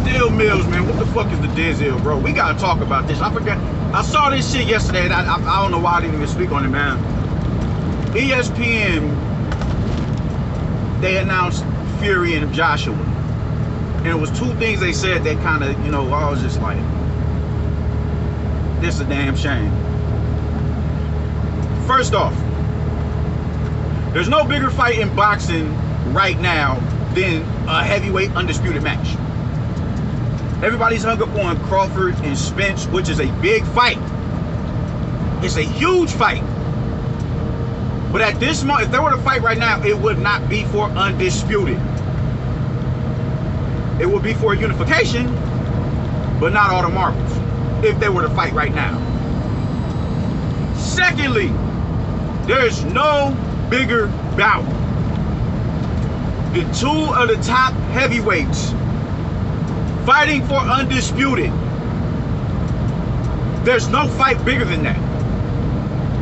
Steel Mills, man, what the fuck is the Denzel, bro? We gotta talk about this. I forgot. I saw this shit yesterday, and I don't know why I didn't even speak on it, man. ESPN, they announced Fury and Joshua, and it was two things they said that kind of, you know, I was just like, this is a damn shame. First off, there's no bigger fight in boxing right now than a heavyweight undisputed match. Everybody's hung up on Crawford and Spence, which is a big fight. It's a huge fight. But at this moment, if there were to fight right now, it would not be for undisputed. It would be for unification, but not all the marbles, if they were to fight right now. Secondly, there's no bigger bout. The two of the top heavyweights fighting for undisputed. There's no fight bigger than that.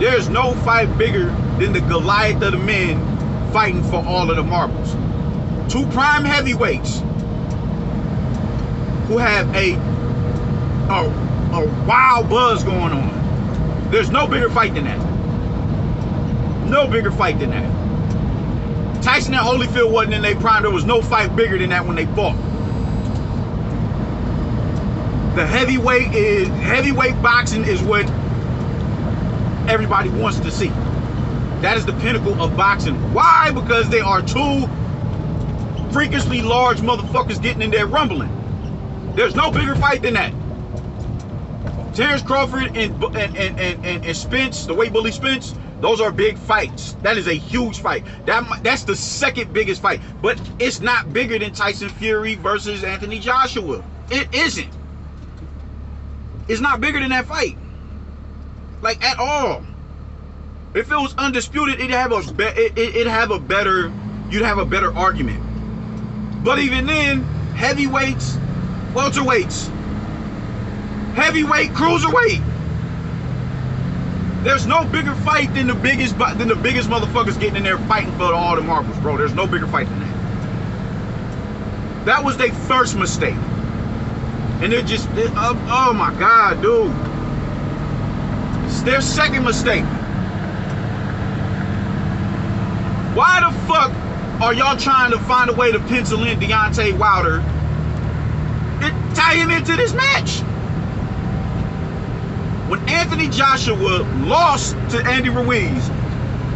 There's no fight bigger than the Goliath of the men fighting for all of the marbles. Two prime heavyweights who have a wild buzz going on. There's no bigger fight than that. No bigger fight than that. Tyson and Holyfield wasn't in their prime. There was no fight bigger than that when they fought. The heavyweight boxing is what everybody wants to see. That is the pinnacle of boxing. Why? Because they are two freakishly large motherfuckers getting in there rumbling. There's no bigger fight than that. Terrence Crawford and Spence, the way Bully Spence, those are big fights. That is a huge fight. That's the second biggest fight. But it's not bigger than Tyson Fury versus Anthony Joshua. It isn't. It's not bigger than that fight. Like, at all. If it was undisputed, you'd have a better argument. But even then, heavyweights, welterweights, heavyweight, cruiserweight. There's no bigger fight than the biggest motherfuckers getting in there fighting for all the marbles, bro. There's no bigger fight than that. That was their first mistake. And they're just, oh my God, dude. It's their second mistake. Why the fuck are y'all trying to find a way to pencil in Deontay Wilder and tie him into this match? When Anthony Joshua lost to Andy Ruiz,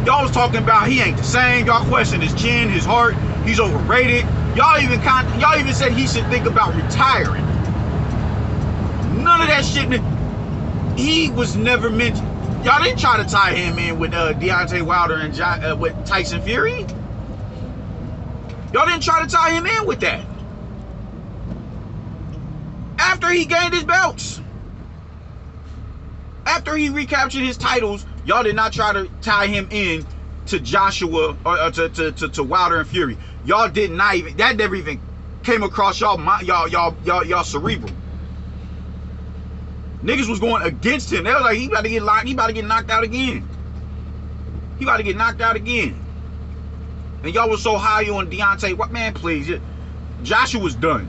y'all was talking about he ain't the same. Y'all questioned his chin, his heart. He's overrated. Y'all even said he should think about retiring. None of that shit. He was never mentioned. Y'all didn't try to tie him in with Deontay Wilder and with Tyson Fury. Y'all didn't try to tie him in with that. After he gained his belts, after he recaptured his titles, y'all did not try to tie him in to Joshua or to Wilder and Fury. Y'all did not even. That never even came across y'all cerebral. Niggas was going against him. They was like, he about to get locked. He about to get knocked out again. He about to get knocked out again. And y'all was so high on Deontay. What, man? Please, Joshua was done.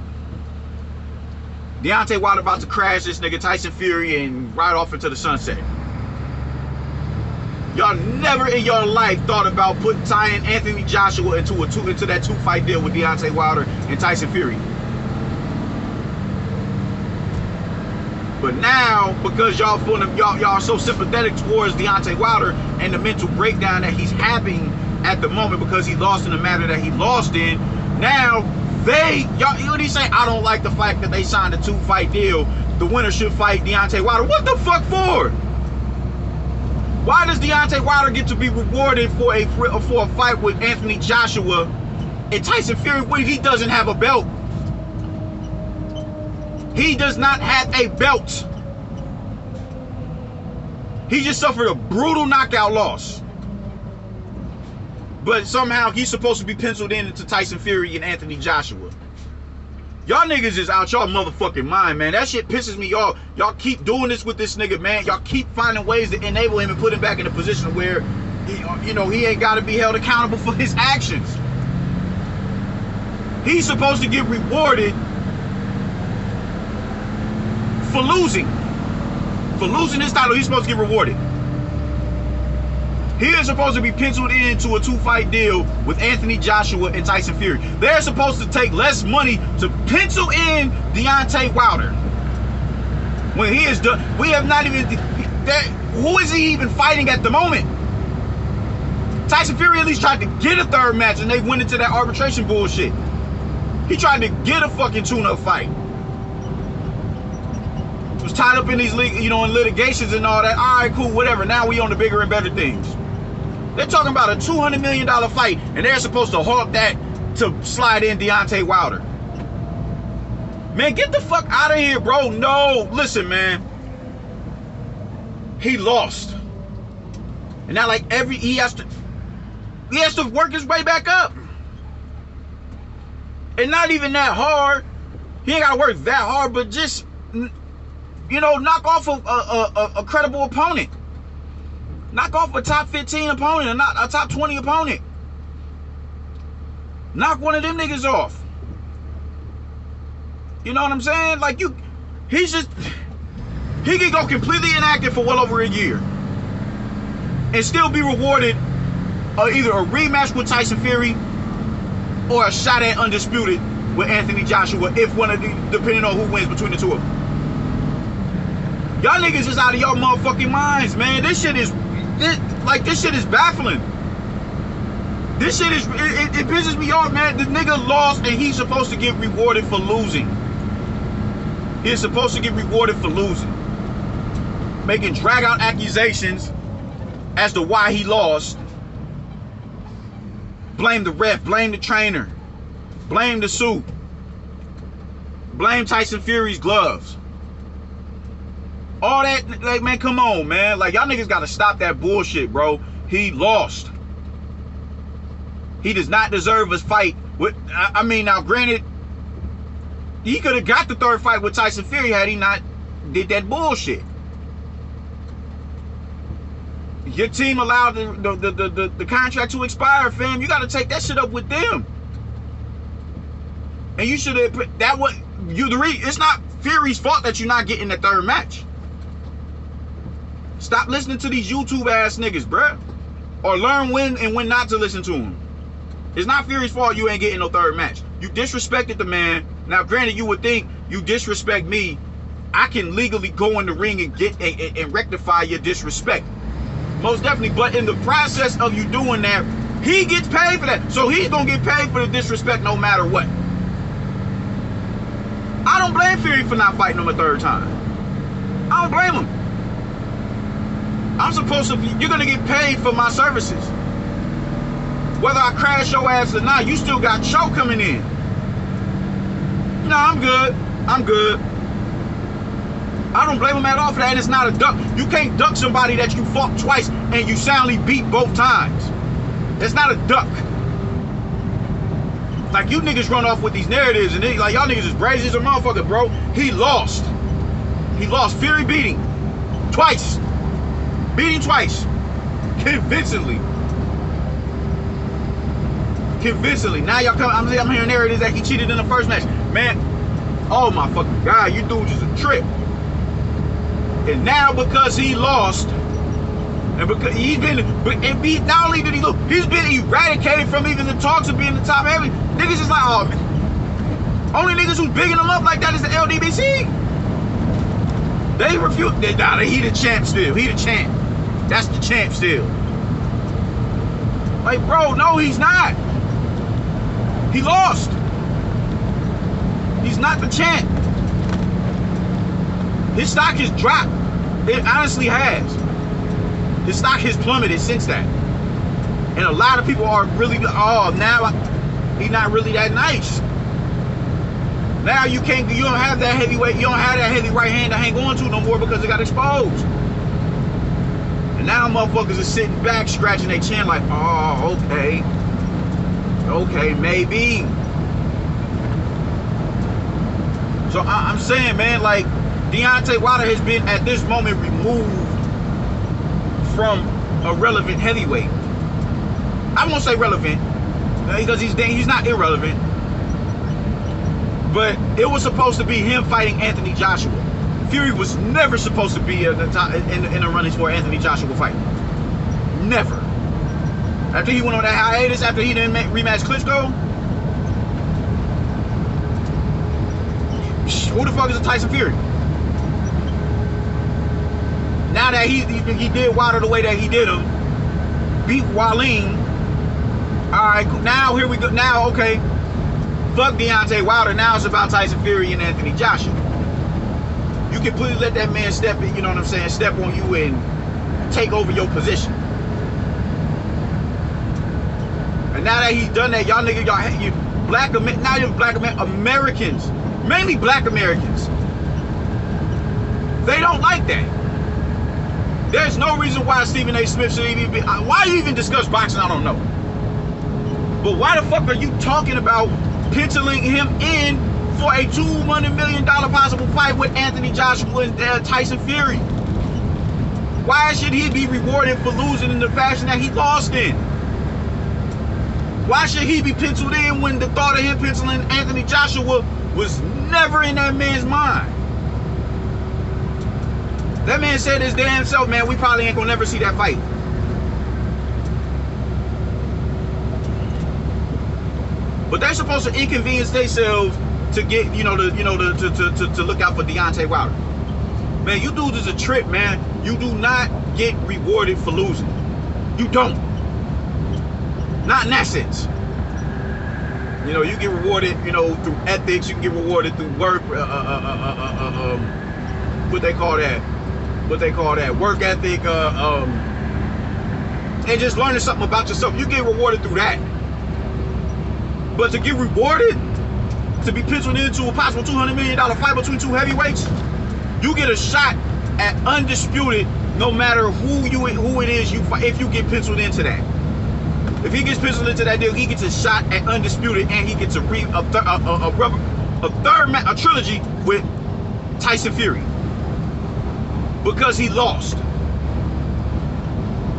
Deontay Wilder about to crash this nigga Tyson Fury and ride off into the sunset. Y'all never in your life thought about tying Anthony Joshua into that two-fight deal with Deontay Wilder and Tyson Fury. But now, because y'all are so sympathetic towards Deontay Wilder and the mental breakdown that he's having at the moment because he lost in the manner that he lost in, now y'all, you know what he say? I don't like the fact that they signed a two-fight deal. The winner should fight Deontay Wilder. What the fuck for? Why does Deontay Wilder get to be rewarded for a fight with Anthony Joshua and Tyson Fury when he doesn't have a belt? He does not have a belt. He just suffered a brutal knockout loss. But somehow he's supposed to be penciled in into Tyson Fury and Anthony Joshua. Y'all niggas is out y'all motherfucking mind, man. That shit pisses me off. Y'all keep doing this with this nigga, man. Y'all keep finding ways to enable him and put him back in a position where, he ain't got to be held accountable for his actions. He's supposed to get rewarded for losing. For losing this title, he's supposed to get rewarded. He is supposed to be penciled into a 2-fight deal with Anthony Joshua and Tyson Fury. They're supposed to take less money to pencil in Deontay Wilder. When he is done, we have not even... who is he even fighting at the moment? Tyson Fury at least tried to get a third match and they went into that arbitration bullshit. He tried to get a fucking tune-up fight. Was tied up in these, in litigations and all that. All right, cool, whatever. Now we on the bigger and better things. They're talking about a $200 million fight, and they're supposed to halt that to slide in Deontay Wilder. Man, get the fuck out of here, bro. No, listen, man. He lost, and now like he has to work his way back up, and not even that hard. He ain't got to work that hard, but just knock off a credible opponent. Knock off a top 15 opponent and not a top 20 opponent. Knock one of them niggas off. You know what I'm saying? Like he can go completely inactive for well over a year and still be rewarded either a rematch with Tyson Fury or a shot at undisputed with Anthony Joshua, if one of the, depending on who wins between the two of them. Y'all niggas is out of y'all motherfucking minds, man. This shit is baffling. This shit is, it pisses me off, man. The nigga lost and he's supposed to get rewarded for losing. He's supposed to get rewarded for losing. Making drag out accusations as to why he lost. Blame the ref, blame the trainer, blame the suit, blame Tyson Fury's gloves. All that, like, man, come on, man. Like, y'all niggas gotta stop that bullshit, bro. He lost. He does not deserve a fight with, I mean, now granted, he could have got the third fight with Tyson Fury had he not did that bullshit. Your team allowed the contract to expire, fam. You gotta take that shit up with them. And you should have put that what you it's not Fury's fault that you're not getting the third match. Stop listening to these YouTube ass niggas, bruh. Or learn when and when not to listen to them. It's not Fury's fault you ain't getting no third match. You disrespected the man. Now, granted, you would think you disrespect me, I can legally go in the ring and get and rectify your disrespect. Most definitely. But in the process of you doing that, he gets paid for that. So he's gonna get paid for the disrespect no matter what. I don't blame Fury for not fighting him a third time. I don't blame him. I'm supposed to be, you're gonna get paid for my services. Whether I crash your ass or not, you still got show coming in. No, I'm good. I'm good. I don't blame him at all for that, and it's not a duck. You can't duck somebody that you fought twice and you soundly beat both times. It's not a duck. Like, you niggas run off with these narratives, and they, like, y'all niggas is brazy as a motherfucker, bro. He lost. He lost. Fury beat him twice. Beat him twice. Convincingly. Convincingly. Now y'all come, I'm hearing narratives that he cheated in the first match. Man, oh my fucking God, you dude just a trip. And now because he lost, and because he's been, not only did he lose, he's been eradicated from even the talks of being the top heavy. Niggas is like, oh man. Only niggas who's bigging him up like that is the LDBC. They refuse. He the champ still. He the champ. That's the champ still. Like, bro, no, he's not. He lost. He's not the champ. His stock has dropped. It honestly has. His stock has plummeted since that. And a lot of people are really, oh, now he's not really that nice. Now you don't have that heavyweight, you don't have that heavy right hand to hang on to no more because it got exposed. And now motherfuckers are sitting back, scratching their chin like, oh, okay. Okay, maybe. So I'm saying, man, like, Deontay Wilder has been, at this moment, removed from a relevant heavyweight. I won't say relevant, because he's not irrelevant. But it was supposed to be him fighting Anthony Joshua. Fury was never supposed to be in the running for Anthony Joshua fight. Never. After he went on that hiatus, after he didn't rematch Klitschko, who the fuck is a Tyson Fury? Now that he did Wilder the way that he did him, beat Wallin. All right, now here we go. Now, okay, fuck Deontay Wilder. Now it's about Tyson Fury and Anthony Joshua. You completely let that man step, you know what I'm saying, step on you and take over your position. And now that he's done that, y'all niggas, now you're black Americans, mainly black Americans. They don't like that. There's no reason why Stephen A. Smith should even be, why you even discuss boxing, I don't know. But why the fuck are you talking about penciling him in for a $200 million possible fight with Anthony Joshua and Tyson Fury? Why should he be rewarded for losing in the fashion that he lost in? Why should he be penciled in when the thought of him penciling Anthony Joshua was never in that man's mind? That man said his damn self, man, we probably ain't gonna never see that fight. But they're supposed to inconvenience themselves to get, to look out for Deontay Wilder. Man, you dudes is a trip, man. You do not get rewarded for losing. You don't. Not in that sense. You get rewarded, through ethics. You can get rewarded through work. What they call that? Work ethic. And just learning something about yourself. You get rewarded through that. But to get rewarded, to be penciled into a possible $200 million fight between two heavyweights, you get a shot at undisputed, no matter who it is you fight. If you get penciled into that, if he gets penciled into that deal, he gets a shot at undisputed, and he gets a trilogy with Tyson Fury because he lost.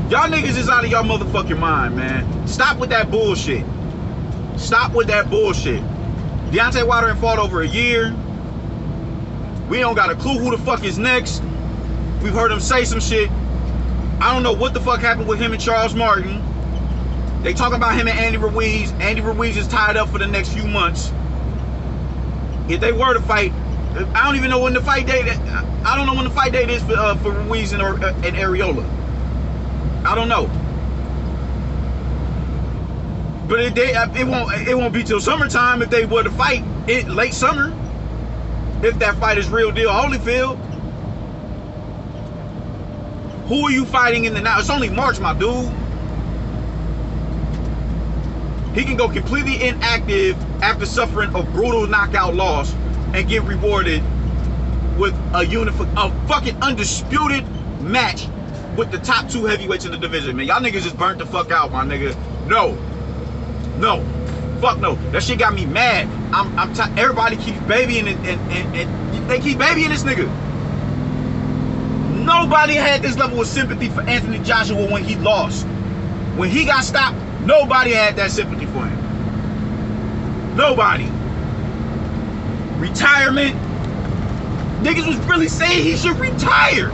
Y'all niggas is out of y'all motherfucking mind, man. Stop with that bullshit. Stop with that bullshit. Deontay Wilder ain't fought over a year. We don't got a clue who the fuck is next. We've heard him say some shit. I don't know what the fuck happened with him and Charles Martin. They talking about him and Andy Ruiz. Andy Ruiz is tied up for the next few months. If they were to fight, I don't even know when the fight date. I don't know when the fight date is for Ruiz and Areola. I don't know. But it won't be till summertime if they were to fight it late summer. If that fight is real deal, Holyfield. Who are you fighting in the now? It's only March, my dude. He can go completely inactive after suffering a brutal knockout loss and get rewarded with a fucking undisputed match with the top two heavyweights in the division. Man, y'all niggas just burnt the fuck out, my nigga. No. Fuck no. That shit got me mad. Everybody keeps babying and they keep babying this nigga. Nobody had this level of sympathy for Anthony Joshua when he lost. When he got stopped, nobody had that sympathy for him. Nobody. Retirement. Niggas was really saying he should retire.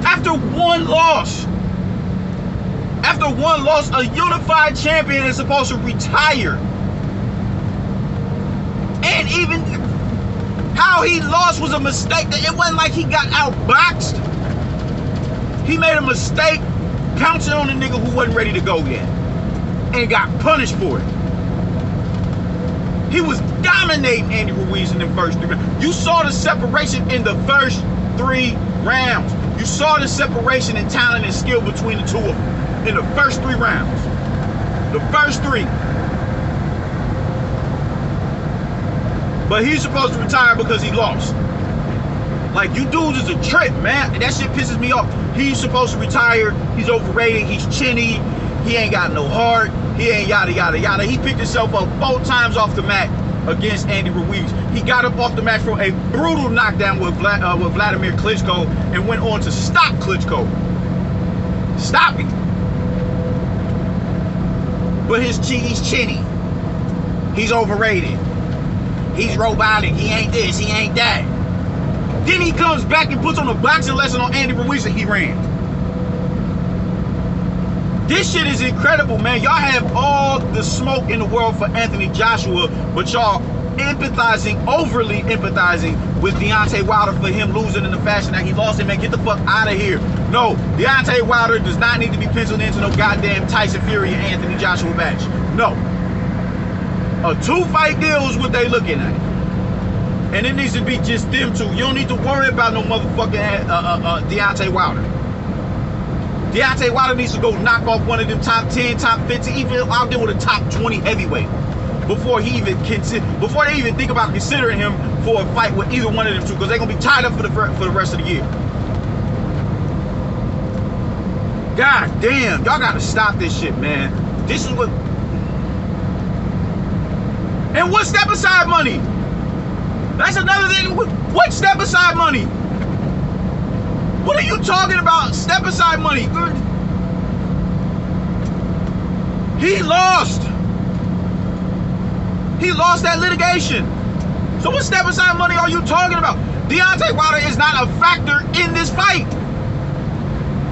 After one loss. After one loss, a unified champion is supposed to retire. And even how he lost was a mistake. It wasn't like he got outboxed. He made a mistake pouncing on a nigga who wasn't ready to go yet and got punished for it. He was dominating Andy Ruiz in the first 3 rounds. You saw the separation in the first 3 rounds. You saw the separation in talent and skill between the two of them in the first 3 rounds. The first 3. But he's supposed to retire because he lost. Like, you dudes is a trip, man. That shit pisses me off. He's supposed to retire. He's overrated. He's chinny. He ain't got no heart. He ain't yada, yada, yada. He picked himself up 4 times off the mat against Andy Ruiz. He got up off the mat for a brutal knockdown with Vladimir Klitschko and went on to stop Klitschko. Stop him. But he's chinny. He's overrated. He's robotic. He ain't this. He ain't that. Then he comes back and puts on a boxing lesson on Andy Ruiz and he ran. This shit is incredible, man. Y'all have all the smoke in the world for Anthony Joshua, but y'all overly empathizing with Deontay Wilder for him losing in the fashion that he lost. And man, get the fuck out of here. No, Deontay Wilder does not need to be penciled into no goddamn Tyson Fury and Anthony Joshua match. No. A 2-fight deal is what they looking at. And it needs to be just them two. You don't need to worry about no motherfucking Deontay Wilder. Deontay Wilder needs to go knock off one of them top 10, top 15, even out there with a top 20 heavyweight before he even before they even think about considering him for a fight with either one of them two, because they're gonna be tied up for the rest of the year. God damn, y'all gotta stop this shit, man. This is what. And what step aside money? That's another thing. What step aside money? What are you talking about? Step aside money. He lost. He lost that litigation. So what step aside money are you talking about? Deontay Wilder is not a factor in this fight.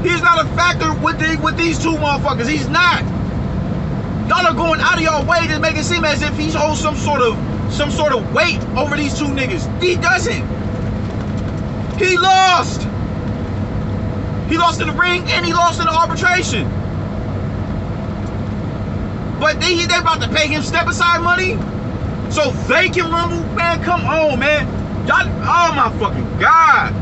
He's not a factor with these two motherfuckers. He's not. Y'all are going out of your way to make it seem as if he holds some sort of weight over these two niggas. He doesn't. He lost. He lost in the ring and he lost in the arbitration. But they about to pay him step aside money so they can rumble. Man, come on, man. Y'all, oh my fucking God.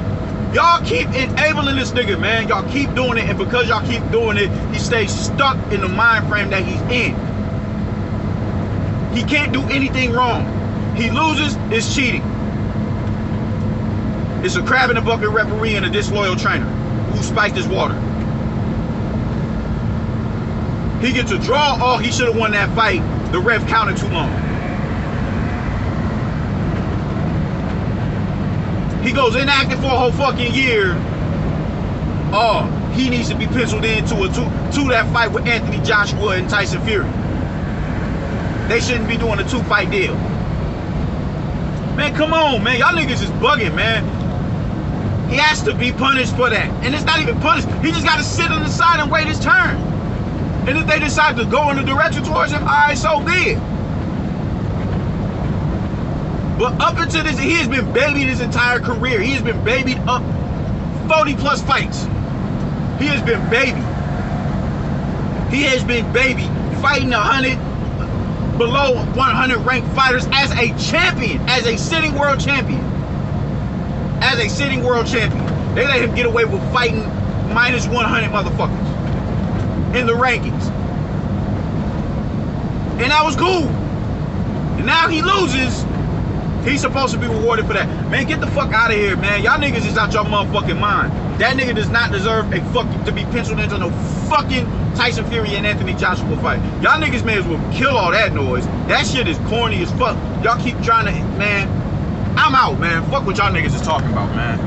Y'all keep enabling this nigga, man. Y'all keep doing it, and because y'all keep doing it, he stays stuck in the mind frame that he's in. He can't do anything wrong. He loses, it's cheating. It's a crab in a bucket referee and a disloyal trainer who spiked his water. He gets a draw. Oh, he should have won that fight. The ref counted too long. He goes inactive for a whole fucking year. Oh, he needs to be penciled into to that fight with Anthony Joshua and Tyson Fury. They shouldn't be doing a 2-fight deal. Man, come on, man. Y'all niggas is bugging, man. He has to be punished for that. And it's not even punished. He just got to sit on the side and wait his turn. And if they decide to go in the direction towards him, all right, so be it. But up until this, he has been babied his entire career. He has been babied up 40 plus fights. He has been babied. He has been babied fighting 100 below 100 ranked fighters as a champion, as a sitting world champion. As a sitting world champion. They let him get away with fighting minus 100 motherfuckers in the rankings. And that was cool. And now he loses. He's supposed to be rewarded for that. Man, get the fuck out of here, man. Y'all niggas is out your motherfucking mind. That nigga does not deserve to be penciled into no fucking Tyson Fury and Anthony Joshua fight. Y'all niggas may as well kill all that noise. That shit is corny as fuck. Y'all keep trying to, man. I'm out, man. Fuck what y'all niggas is talking about, man.